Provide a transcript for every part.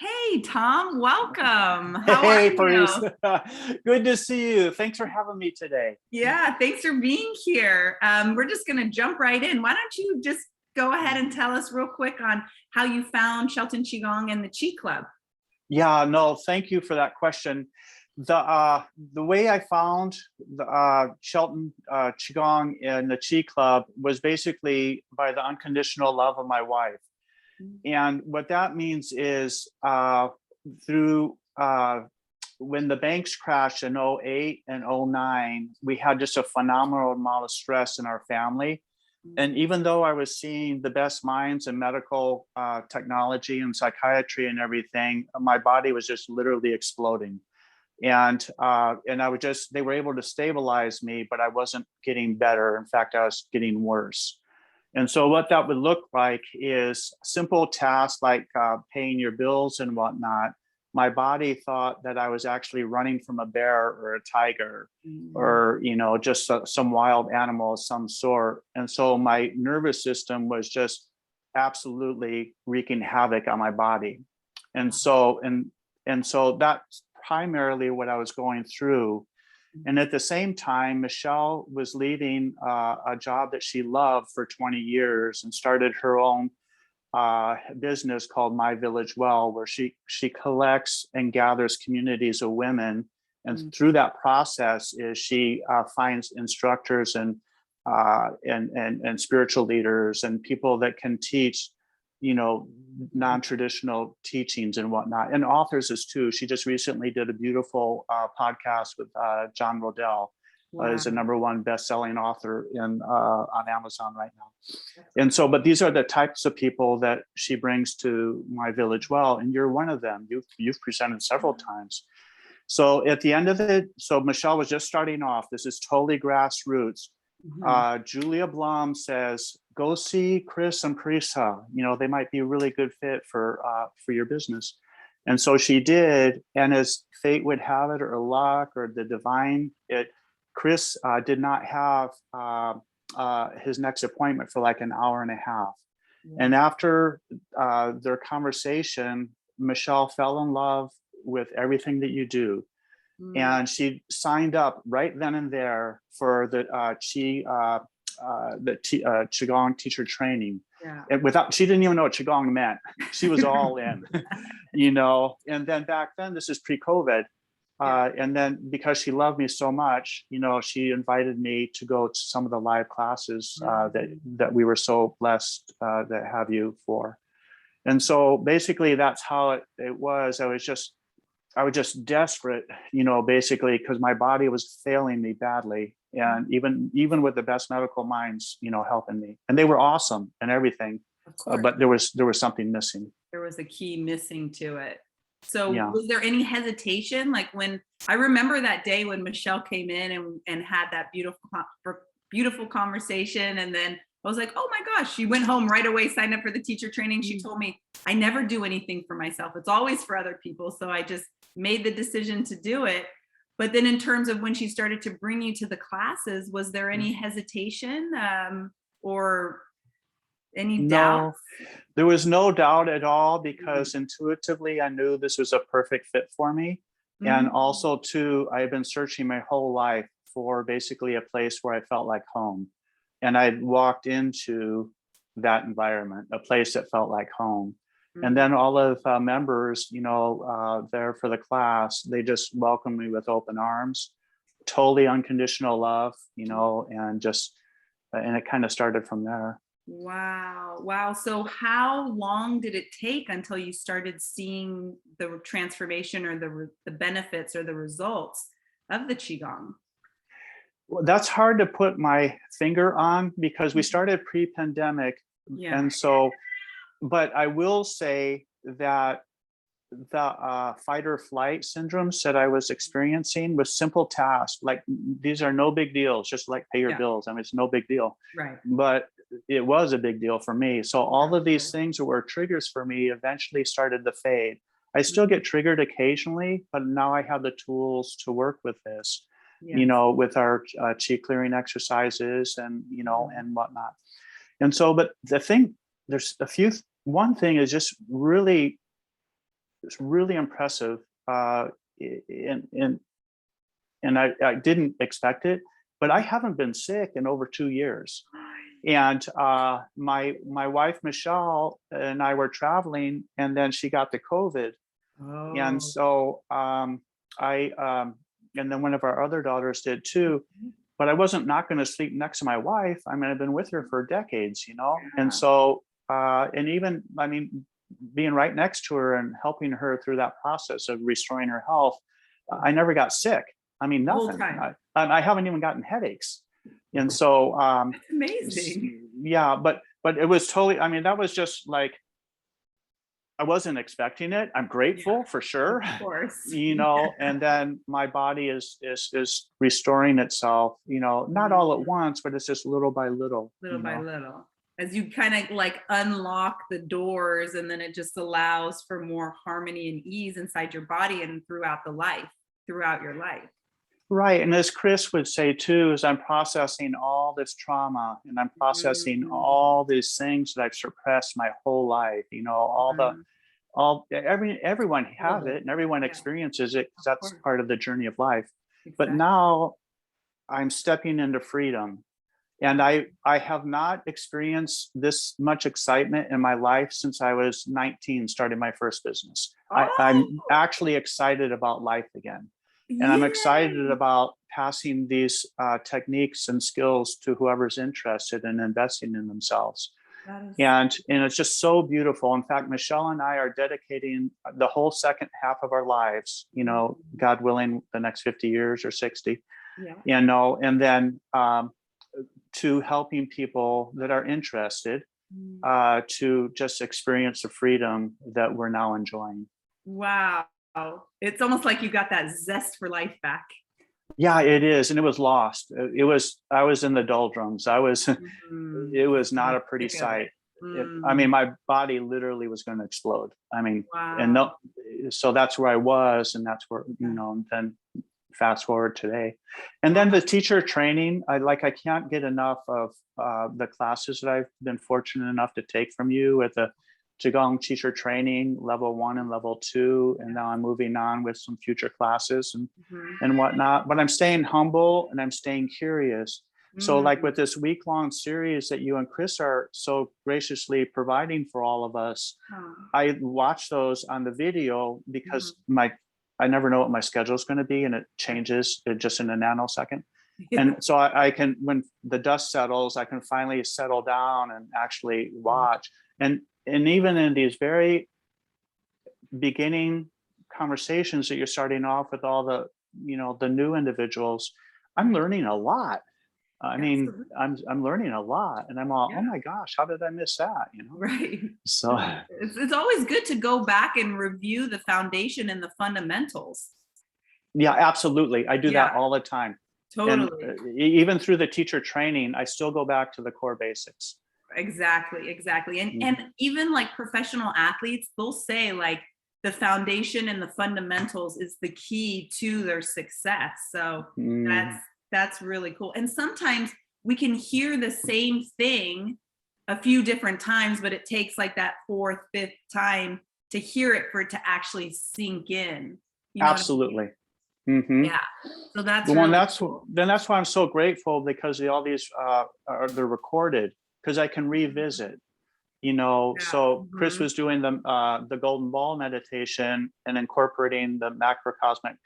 Hey, Tom, welcome. How are Hey, you? Parisa. Good to see you. Thanks for having me today. Yeah, thanks for being here. We're just going to jump right in. Why don't you just go ahead and tell us real quick on how you found Shelton Qigong and the Qi Club? Yeah, no, thank you for that question. The way I found the Shelton Qigong and the Qi Club was basically by the unconditional love of my wife. And what that means is through when the banks crashed in '08 and '09, we had just a phenomenal amount of stress in our family. And even though I was seeing the best minds in medical technology and psychiatry and everything, my body was just literally exploding. And I would just, they were able to stabilize me, but I wasn't getting better. In fact, I was getting worse. And so what that would look like is simple tasks like paying your bills and whatnot. My body thought that I was actually running from a bear or a tiger or, just some wild animal of some sort. And so my nervous system was just absolutely wreaking havoc on my body. And so that's primarily what I was going through. And at the same time, Michelle was leaving a job that she loved for 20 years and started her own business called My Village Well, where she collects and gathers communities of women. And through that process is she finds instructors and spiritual leaders and people that can teach, non-traditional teachings and whatnot, and authors as too. She just recently did a beautiful podcast with John Rodell. Wow. Is a #1 best-selling author on Amazon right now. And so, but these are the types of people that she brings to My Village Well, and you're one of them. You've presented several times. So at the end of it, so Michelle was just starting off. This is totally grassroots. Julia Blum says, go see Chris and Parisa. They might be a really good fit for your business. And so she did. And as fate would have it, or luck, or the divine, Chris did not have his next appointment for like an hour and a half. And after their conversation, Michelle fell in love with everything that you do. And she signed up right then and there for the Qigong Teacher Training. Yeah. And she didn't even know what Qigong meant. She was all in, And then back then, this is pre-COVID. And then because she loved me so much, she invited me to go to some of the live classes that we were so blessed to have you for. And so basically that's how it was. I was just desperate, basically, because my body was failing me badly. And even with the best medical minds, helping me, and they were awesome and everything, but there was something missing. There was a key missing to it. So Yeah. was there any hesitation? Like when I remember that day when Michelle came in and had that beautiful conversation. And then I was like, oh my gosh, she went home right away, signed up for the teacher training. She told me, I never do anything for myself. It's always for other people. So I just made the decision to do it. But then in terms of when she started to bring you to the classes, was there any hesitation or any doubt? No, there was no doubt at all, because intuitively I knew this was a perfect fit for me. And also too, I've been searching my whole life for basically a place where I felt like home. And I walked into that environment, a place that felt like home. And then all of members, there for the class, they just welcomed me with open arms, totally unconditional love, and it kind of started from there. Wow. So how long did it take until you started seeing the transformation or the benefits or the results of the Qigong? Well, that's hard to put my finger on, because we started pre-pandemic. Yeah. And so, but I will say that the fight or flight syndromes that I was experiencing with simple tasks, like these are no big deals, just like pay your bills. I mean, it's no big deal. Right. But it was a big deal for me. So all of these things that were triggers for me eventually started to fade. I still get triggered occasionally, but now I have the tools to work with this, with our chi clearing exercises and, and whatnot. And so, but the thing, one thing is just really it's really impressive. And I didn't expect it, but I haven't been sick in over 2 years. And my wife Michelle and I were traveling, and then she got the COVID, and so and then one of our other daughters did too. But I wasn't not going to sleep next to my wife. I mean, I've been with her for decades, you know, and so and even I mean, being right next to her and helping her through that process of restoring her health, I never got sick. I mean, nothing. I haven't even gotten headaches. And so that's amazing. Yeah, but it was totally, I mean, that was just like, I wasn't expecting it. I'm grateful for sure. Of course. You know, and then my body is restoring itself, you know, not all at once, but it's just little by little. Little by little. As you kind of like unlock the doors, and then it just allows for more harmony and ease inside your body and throughout your life. Right. And as Chris would say too, is I'm processing all this trauma, and I'm processing all these things that I've suppressed my whole life, you know, everyone has it and everyone experiences it, because that's part of the journey of life. Exactly. But now I'm stepping into freedom. And I have not experienced this much excitement in my life since I was 19, starting my first business. I'm actually excited about life again. And I'm excited about passing these techniques and skills to whoever's interested in investing in themselves. And it's just so beautiful. In fact, Michelle and I are dedicating the whole second half of our lives, you know, God willing, the next 50 years or 60, you know, and then to helping people that are interested to just experience the freedom that we're now enjoying. Wow. It's almost like you got that zest for life back. Yeah, it is. And it was lost. I was in the doldrums. It was not a pretty sight. I mean, my body literally was going to explode. I mean, so that's where I was. And that's where, you know, then fast forward today. And then the teacher training, I can't get enough of the classes that I've been fortunate enough to take from you at the Qigong Teacher Training, level 1 and level 2. And now I'm moving on with some future classes and whatnot. But I'm staying humble and I'm staying curious. So like with this week-long series that you and Chris are so graciously providing for all of us, I watch those on the video because I never know what my schedule is going to be, and it changes just in a nanosecond. And so I can, when the dust settles, I can finally settle down and actually watch. And even in these very beginning conversations that you're starting off with all the, you know, the new individuals, I'm learning a lot. I mean, I'm learning a lot, and I'm all, oh my gosh, how did I miss that? You know? Right. So it's always good to go back and review the foundation and the fundamentals. Yeah, absolutely. I do that all the time. Totally. And even through the teacher training, I still go back to the core basics. Exactly. And even like professional athletes, they'll say like the foundation and the fundamentals is the key to their success. So that's really cool. And sometimes we can hear the same thing a few different times, but it takes like that 4th, 5th time to hear it for it to actually sink in. You know Absolutely. Yeah. So that's cool. Then that's why I'm so grateful, because all these they're recorded, because I can revisit, you know. So Chris was doing the golden ball meditation and incorporating the macrocosmic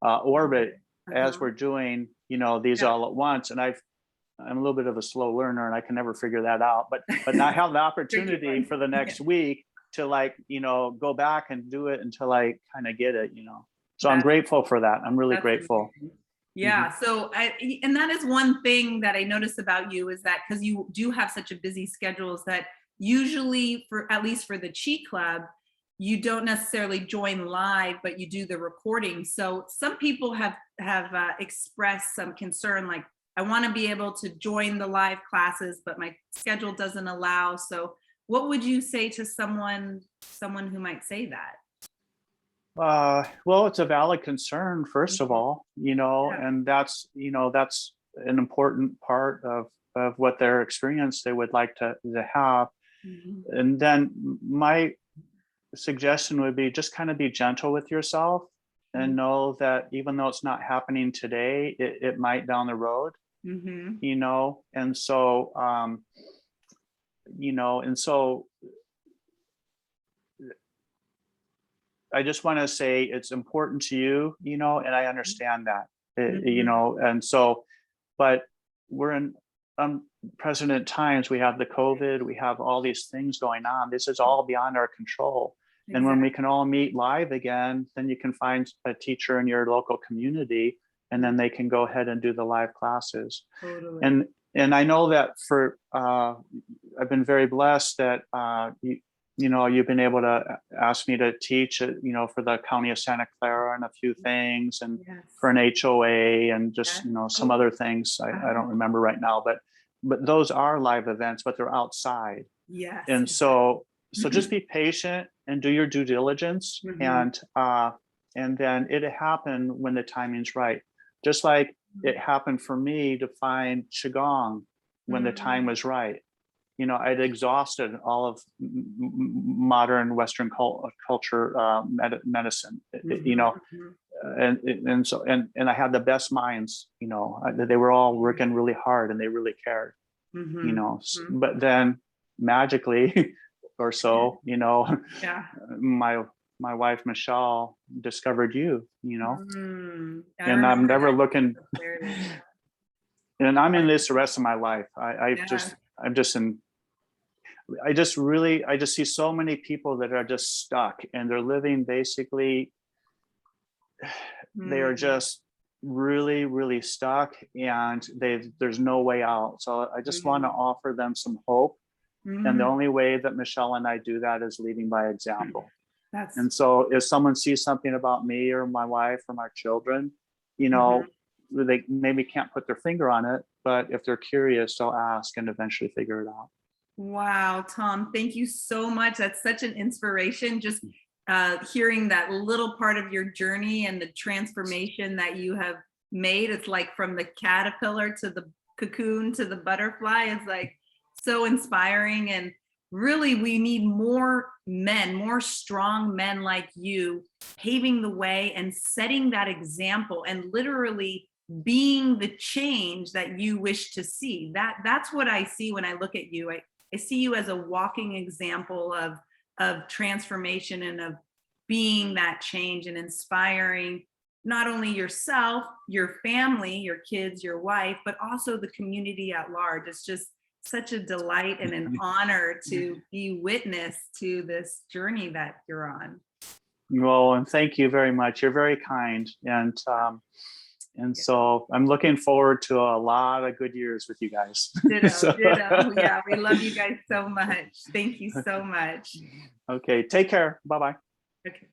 orbit as we're doing, you know, these all at once. And I'm a little bit of a slow learner, and I can never figure that out. But I have the opportunity for the next week to, like, you know, go back and do it until I kind of get it, you know. So I'm grateful for that. I'm really grateful. Amazing. Yeah. So and that is one thing that I notice about you, is that because you do have such a busy schedule, is that usually, for at least for the Qi Club, you don't necessarily join live, but you do the recording. So some people have expressed some concern, like, I want to be able to join the live classes, but my schedule doesn't allow. So what would you say to someone who might say that? Well, it's a valid concern, first of all, you know, and that's an important part of what their experience they would like to have. And then suggestion would be just kind of be gentle with yourself and know that even though it's not happening today, it might down the road, you know, and so, you know, and so I just want to say it's important to you, you know, and I understand that, you know, and so, but we're in unprecedented times. We have the COVID, we have all these things going on. This is all beyond our control. And when we can all meet live again, then you can find a teacher in your local community, and then they can go ahead and do the live classes. Totally. And I know that for I've been very blessed that you know, you've been able to ask me to teach, you know, for the County of Santa Clara and a few things, and for an HOA and just, you know, some other things I don't remember right now, but those are live events, but they're outside. And so just be patient and do your due diligence, and then it'll happen when the timing's right. Just like it happened for me to find Qigong when the time was right. You know, I'd exhausted all of modern Western culture, medicine, you know, and so I had the best minds, you know, they were all working really hard and they really cared, you know, but then magically or so, you know, my wife, Michelle, discovered you, you know, and I'm never looking, and I'm in this the rest of my life. I just see so many people that are just stuck and they're living basically, they are just really, really stuck, and there's no way out. So I just want to offer them some hope. And the only way that Michelle and I do that is leading by example. And so if someone sees something about me or my wife or my children, you know, they maybe can't put their finger on it, but if they're curious, they'll ask and eventually figure it out. Wow, Tom, thank you so much. That's such an inspiration. Just hearing that little part of your journey and the transformation that you have made. It's like from the caterpillar to the cocoon to the butterfly. It's like so inspiring. And really, we need more men, more strong men like you, paving the way and setting that example and literally being the change that you wish to see. That's what I see when I look at you. I see you as a walking example of transformation and of being that change and inspiring not only yourself, your family, your kids, your wife, but also the community at large. It's just such a delight and an honor to be witness to this journey that you're on. Well, and thank you very much. You're very kind. And so I'm looking forward to a lot of good years with you guys. Ditto. Yeah, we love you guys so much. Thank you so much. Okay, take care. Bye-bye. Okay.